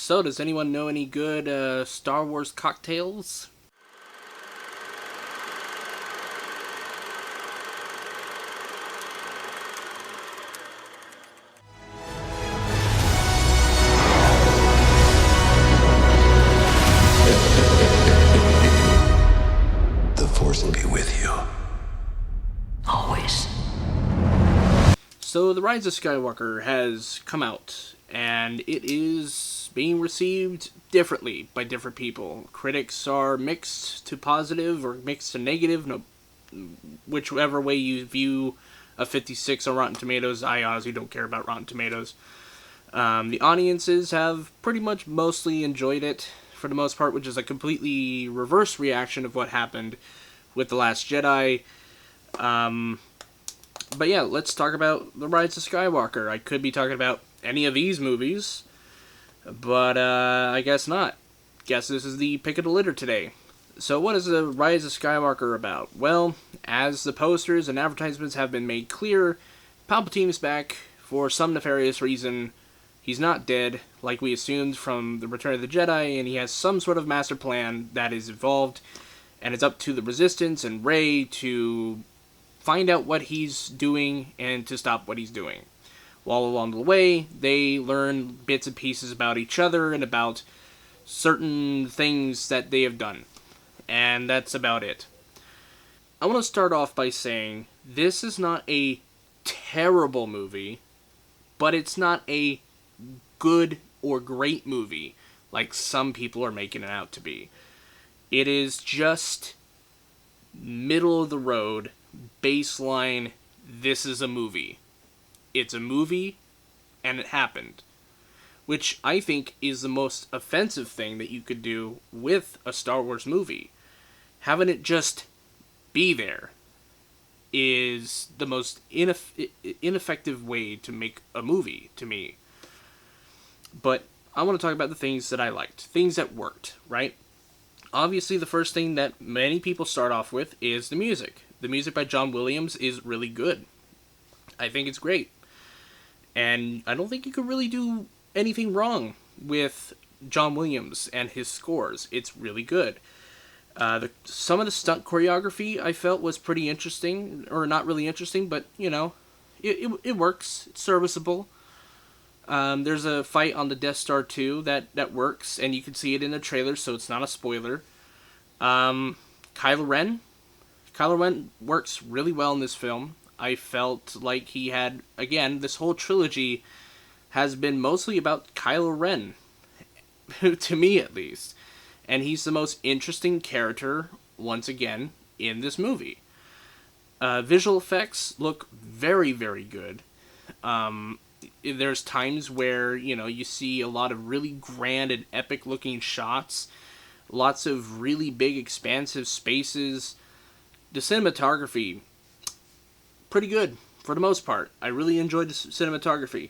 So, does anyone know any good Star Wars cocktails? The Force will be with you. Always. So, The Rise of Skywalker has come out, and it is being received differently by different people. Critics are mixed to positive or mixed to negative, no, whichever way you view a 56 on Rotten Tomatoes. I honestly don't care about Rotten Tomatoes. The audiences have pretty much mostly enjoyed it, for the most part, which is a completely reverse reaction of what happened with The Last Jedi. But yeah, let's talk about The Rise of Skywalker. I could be talking about any of these movies, but I guess not. Guess this is the pick of the litter today. So what is The Rise of Skywalker about? Well, as the posters and advertisements have been made clear, Palpatine is back for some nefarious reason. He's not dead, like we assumed from The Return of the Jedi, and he has some sort of master plan that is involved, and it's up to the Resistance and Rey to find out what he's doing and to stop what he's doing. While along the way, they learn bits and pieces about each other and about certain things that they have done. And that's about it. I want to start off by saying this is not a terrible movie, but it's not a good or great movie like some people are making it out to be. It is just middle of the road, baseline, this is a movie. It's a movie, and it happened. Which I think is the most offensive thing that you could do with a Star Wars movie. Having it just be there is the most ineffective way to make a movie, to me. But I want to talk about the things that I liked. Things that worked, right? Obviously, the first thing that many people start off with is the music. The music by John Williams is really good. I think it's great. And I don't think you could really do anything wrong with John Williams and his scores. It's really good. Some of the stunt choreography I felt was pretty interesting, or not really interesting, but, you know, it works. It's serviceable. There's a fight on the Death Star 2 that works, and you can see it in the trailer, so it's not a spoiler. Kylo Ren works really well in this film. I felt like he had, again, this whole trilogy has been mostly about Kylo Ren, to me at least. And he's the most interesting character, once again, in this movie. Visual effects look very, very good. There's times where, you see a lot of really grand and epic looking shots. Lots of really big, expansive spaces. The cinematography, pretty good, for the most part. I really enjoyed the cinematography.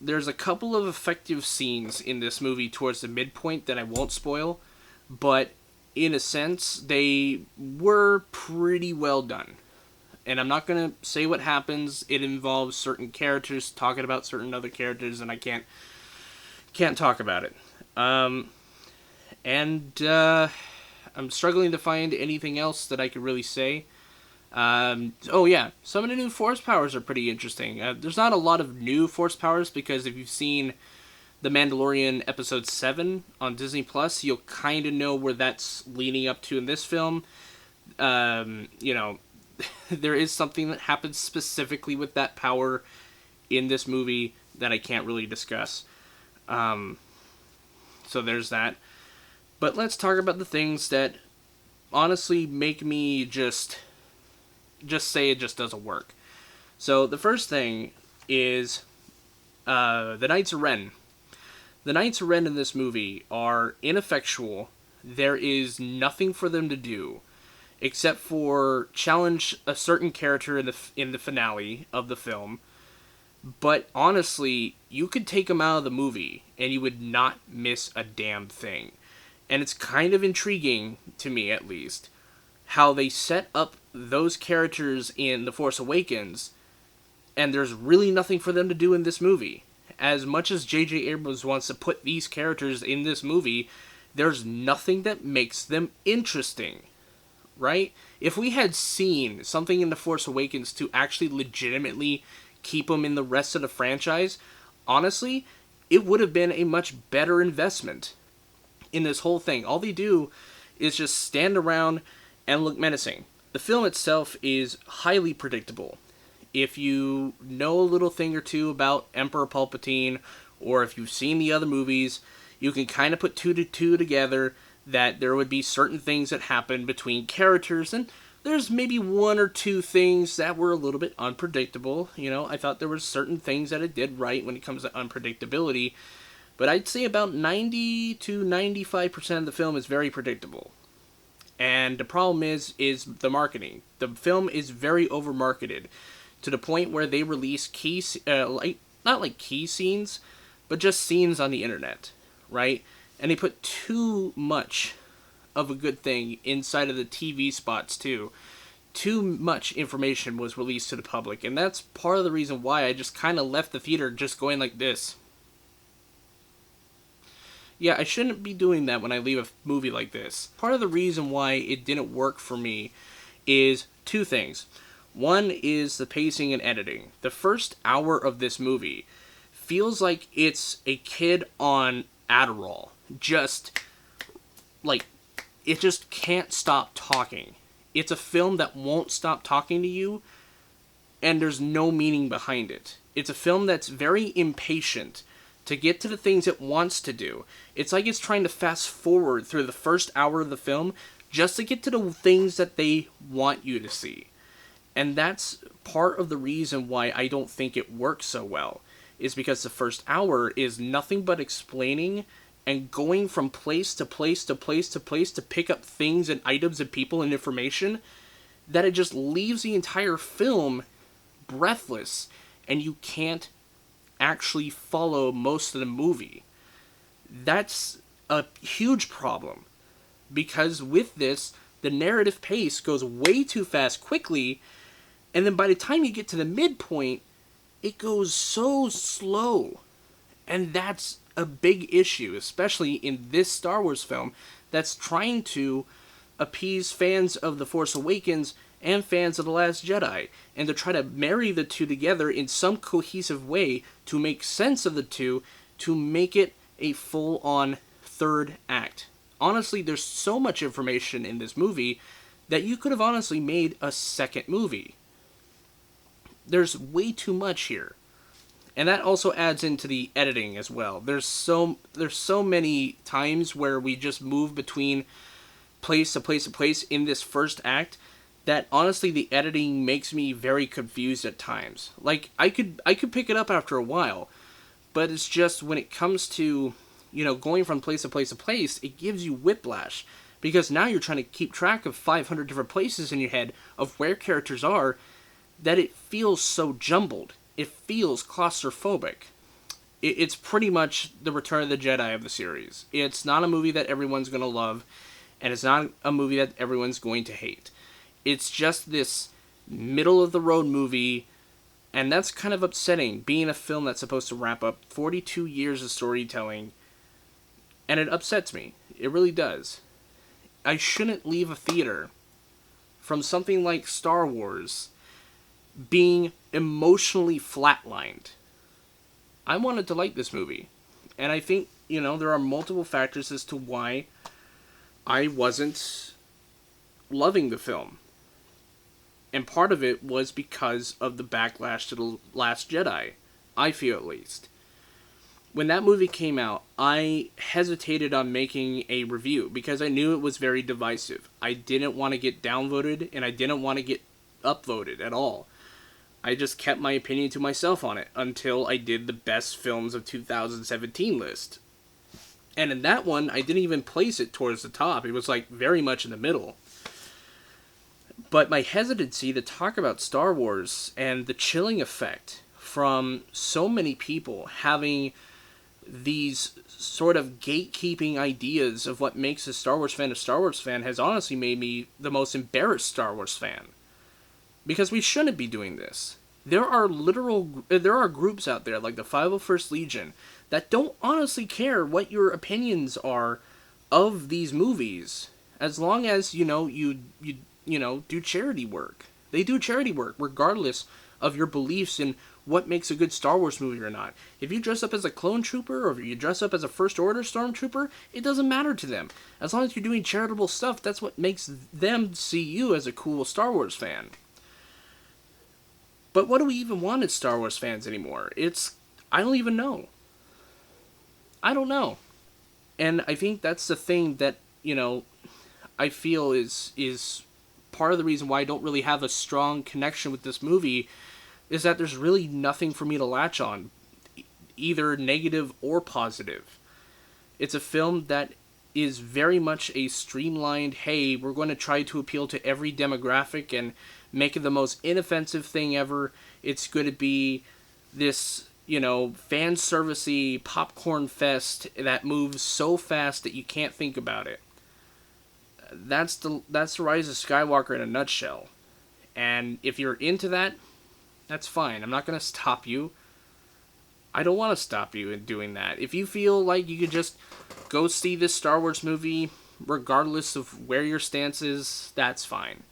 There's a couple of effective scenes in this movie towards the midpoint that I won't spoil, but in a sense, they were pretty well done. And I'm not going to say what happens. It involves certain characters talking about certain other characters, and I can't talk about it. I'm struggling to find anything else that I could really say. Oh yeah, some of the new Force powers are pretty interesting. There's not a lot of new Force powers, because if you've seen The Mandalorian Episode 7 on Disney+, you'll kind of know where that's leading up to in this film. There is something that happens specifically with that power in this movie that I can't really discuss. So there's that. But let's talk about the things that honestly make me just say it just doesn't work. So the first thing is the Knights of Ren. The Knights of Ren in this movie are ineffectual. There is nothing for them to do except for challenge a certain character in the finale of the film. But honestly, you could take them out of the movie and you would not miss a damn thing. And it's kind of intriguing, to me at least, how they set up those characters in The Force Awakens, and there's really nothing for them to do in this movie. As much as J.J. Abrams wants to put these characters in this movie, there's nothing that makes them interesting, right? If we had seen something in The Force Awakens to actually legitimately keep them in the rest of the franchise, honestly, it would have been a much better investment in this whole thing. All they do is just stand around and look menacing. The film itself is highly predictable. If you know a little thing or two about Emperor Palpatine, or if you've seen the other movies, you can kind of put two to two together that there would be certain things that happen between characters, and there's maybe one or two things that were a little bit unpredictable. You know, I thought there were certain things that it did right when it comes to unpredictability, but I'd say about 90 to 95% of the film is very predictable. And the problem is the marketing. The film is very over-marketed to the point where they release not like key scenes, but just scenes on the internet, right? And they put too much of a good thing inside of the TV spots too. Too much information was released to the public, and that's part of the reason why I just kind of left the theater just going like this. Yeah, I shouldn't be doing that when I leave a movie like this. Part of the reason why it didn't work for me is two things. One is the pacing and editing. The first hour of this movie feels like it's a kid on Adderall. It just can't stop talking. It's a film that won't stop talking to you, and there's no meaning behind it. It's a film that's very impatient to get to the things it wants to do. It's like it's trying to fast forward through the first hour of the film just to get to the things that they want you to see. And that's part of the reason why I don't think it works so well, is because the first hour is nothing but explaining and going from place to place to place to place to pick up things and items and people and information, that it just leaves the entire film breathless, and you can't actually follow most of the movie. That's a huge problem, because with this, the narrative pace goes way too fast quickly, and then by the time you get to the midpoint, it goes so slow. And that's a big issue, especially in this Star Wars film that's trying to appease fans of The Force Awakens and fans of The Last Jedi, and to try to marry the two together in some cohesive way to make sense of the two, to make it a full-on third act. Honestly, there's so much information in this movie that you could have honestly made a second movie. There's way too much here. And that also adds into the editing as well. There's so many times where we just move between place to place to place in this first act that honestly the editing makes me very confused at times. Like, I could pick it up after a while, but it's just when it comes to, going from place to place to place, it gives you whiplash. Because now you're trying to keep track of 500 different places in your head of where characters are, that it feels so jumbled. It feels claustrophobic. It's pretty much the Return of the Jedi of the series. It's not a movie that everyone's going to love, and it's not a movie that everyone's going to hate. It's just this middle-of-the-road movie, and that's kind of upsetting, being a film that's supposed to wrap up 42 years of storytelling, and it upsets me. It really does. I shouldn't leave a theater from something like Star Wars being emotionally flatlined. I wanted to like this movie, and I think, there are multiple factors as to why I wasn't loving the film. And part of it was because of the backlash to The Last Jedi, I feel at least. When that movie came out, I hesitated on making a review because I knew it was very divisive. I didn't want to get downvoted, and I didn't want to get upvoted at all. I just kept my opinion to myself on it until I did the best films of 2017 list. And in that one, I didn't even place it towards the top. It was very much in the middle. But my hesitancy to talk about Star Wars and the chilling effect from so many people having these sort of gatekeeping ideas of what makes a Star Wars fan has honestly made me the most embarrassed Star Wars fan. Because we shouldn't be doing this. there are groups out there like the 501st Legion that don't honestly care what your opinions are of these movies, as long as you do charity work. They do charity work regardless of your beliefs in what makes a good Star Wars movie or not. If you dress up as a clone trooper or if you dress up as a First Order stormtrooper, it doesn't matter to them. As long as you're doing charitable stuff, that's what makes them see you as a cool Star Wars fan. But what do we even want as Star Wars fans anymore? I don't even know. I don't know. And I think that's the thing that, I feel is part of the reason why I don't really have a strong connection with this movie, is that there's really nothing for me to latch on, either negative or positive. It's a film that is very much a streamlined, hey, we're going to try to appeal to every demographic and make it the most inoffensive thing ever. It's going to be this, fan servicey popcorn fest that moves so fast that you can't think about it. That's the Rise of Skywalker in a nutshell. And if you're into that, that's fine. I'm not going to stop you. I don't want to stop you in doing that. If you feel like you could just go see this Star Wars movie, regardless of where your stance is, that's fine.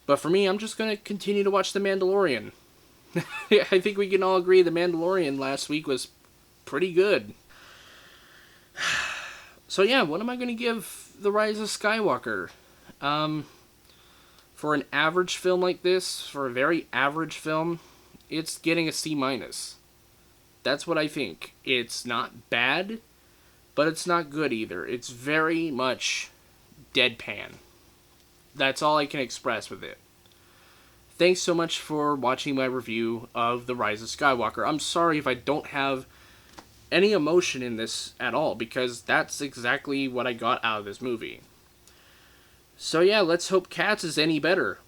But for me, I'm just going to continue to watch The Mandalorian. I think we can all agree The Mandalorian last week was pretty good. So yeah, what am I going to give The Rise of Skywalker? For an average film like this, for a very average film, it's getting a C-. That's what I think. It's not bad, but it's not good either. It's very much deadpan. That's all I can express with it. Thanks so much for watching my review of The Rise of Skywalker. I'm sorry if I don't have any emotion in this at all, because that's exactly what I got out of this movie. So yeah, let's hope Cats is any better.